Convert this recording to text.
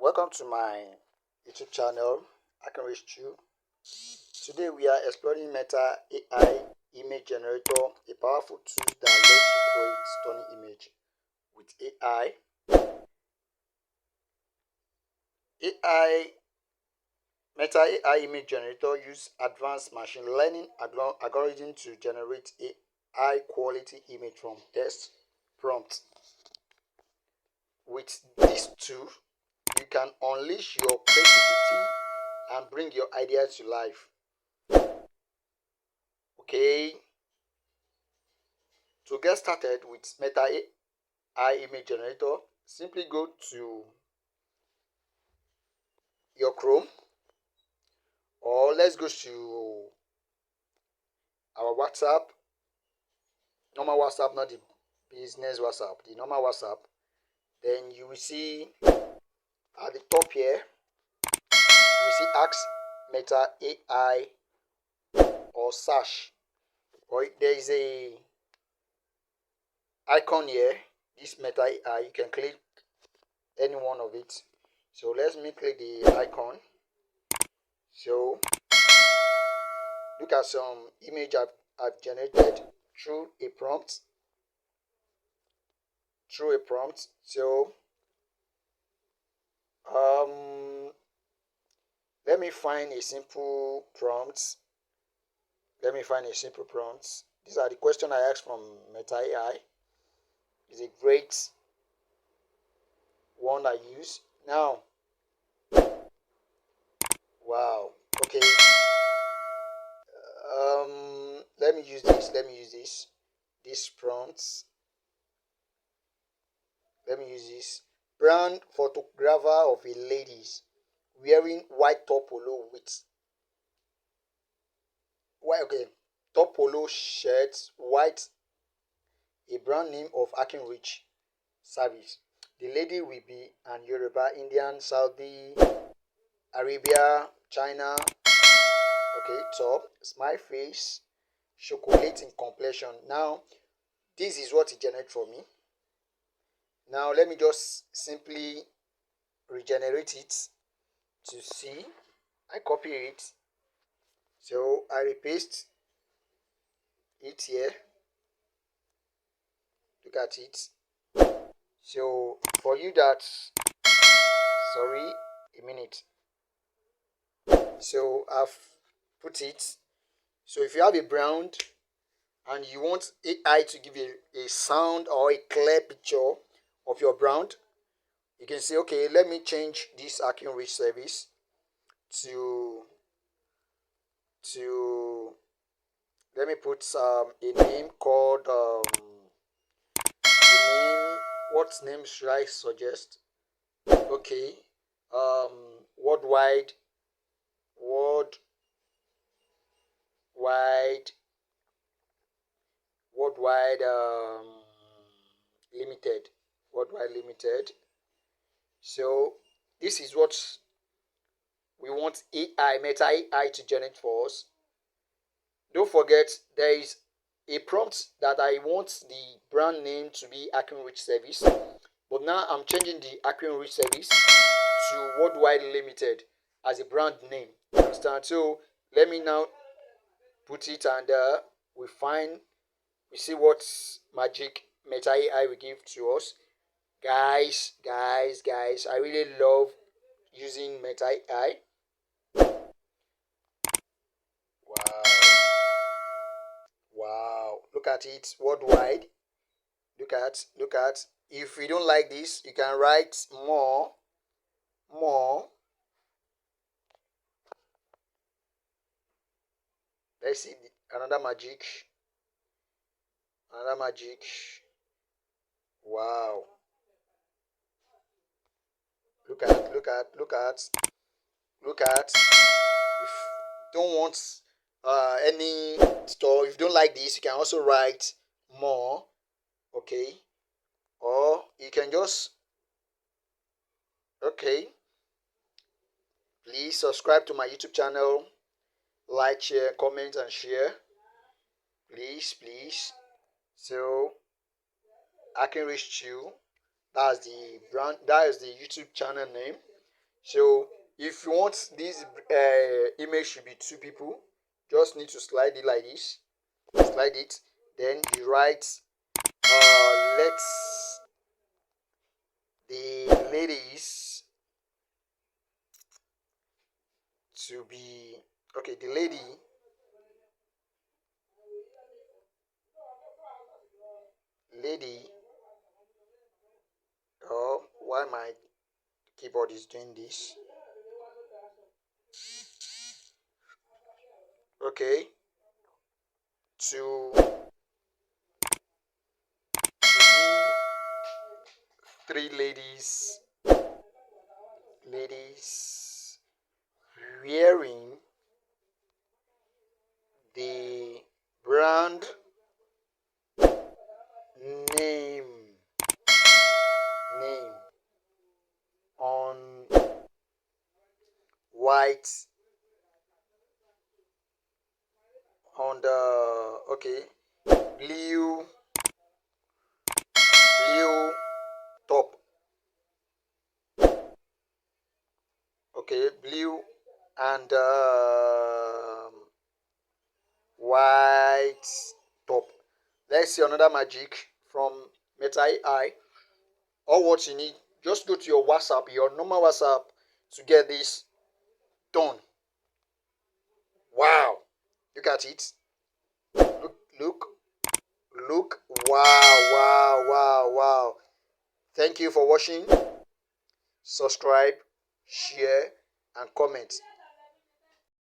Welcome to my YouTube channel. I can reach you. Today we are exploring Meta AI image generator, a powerful tool that lets you create stunning image with AI. Meta AI image generator use advanced machine learning algorithm to generate a high quality image from text prompts. With this tool, you can unleash your creativity and bring your ideas to life. Okay, to get started with Meta AI image generator, simply go to your Chrome, or let's go to our WhatsApp, normal WhatsApp, not the business WhatsApp, the normal WhatsApp. Then you will see at the top here, you will see Ask Meta AI or search, or there is a icon here, this Meta AI. You can click any one of it. So let me click the icon. So look at some image I've generated through a prompt. So let me find a simple prompt. These are the questions I asked from Meta AI. It's a great one I use. Now, wow. Okay. Let me use this. This prompts. Let me use this. Brand photographer of a ladies wearing white top polo with top polo shirt, white, a brand name of Akinrich service. The lady will be an Yoruba, Indian, Saudi Arabia, China. Okay, top, smile face, chocolate in complexion. Now, this is what it generates for me. Now, let me just simply regenerate it to see. I copy it. So, I repaste it here. Look at it. So, for you that, sorry, a minute. So, I've put it. So, if you have a brand and you want AI to give you a sound or a clear picture of your brand, you can say, okay, let me change this Akinrich service to let me put a name called what name should I suggest? Okay, worldwide limited, So this is what we want Meta AI to generate for us. Don't forget, there is a prompt that I want the brand name to be Akinrich Service, but now I'm changing the Akinrich Service to Worldwide Limited as a brand name. You understand? So let me now put it, and we see what magic Meta AI will give to us. Guys, I really love using Meta AI. Wow, look at it, worldwide. Look at. If you don't like this, you can write more. Let's see another magic. Wow. Look at. If you don't want any store, if you don't like this, you can also write more. Okay. Or you can just, okay. Please subscribe to my YouTube channel. Like, share, comment, and share. Please. So I can reach you. That is the YouTube channel name. So if you want this image to be two people, just need to slide it like this. Slide it, then you write let the ladies to be okay. The lady. Oh, why my keyboard is doing this? Okay, to be three ladies wearing the brand name name on white on the blue top. Okay, blue and white top. Let's see another magic from Meta AI. All what you need, just go to your WhatsApp, your normal WhatsApp, to get this done. Wow, look at it. Look, look. Wow. Thank you for watching. Subscribe, share, and comment.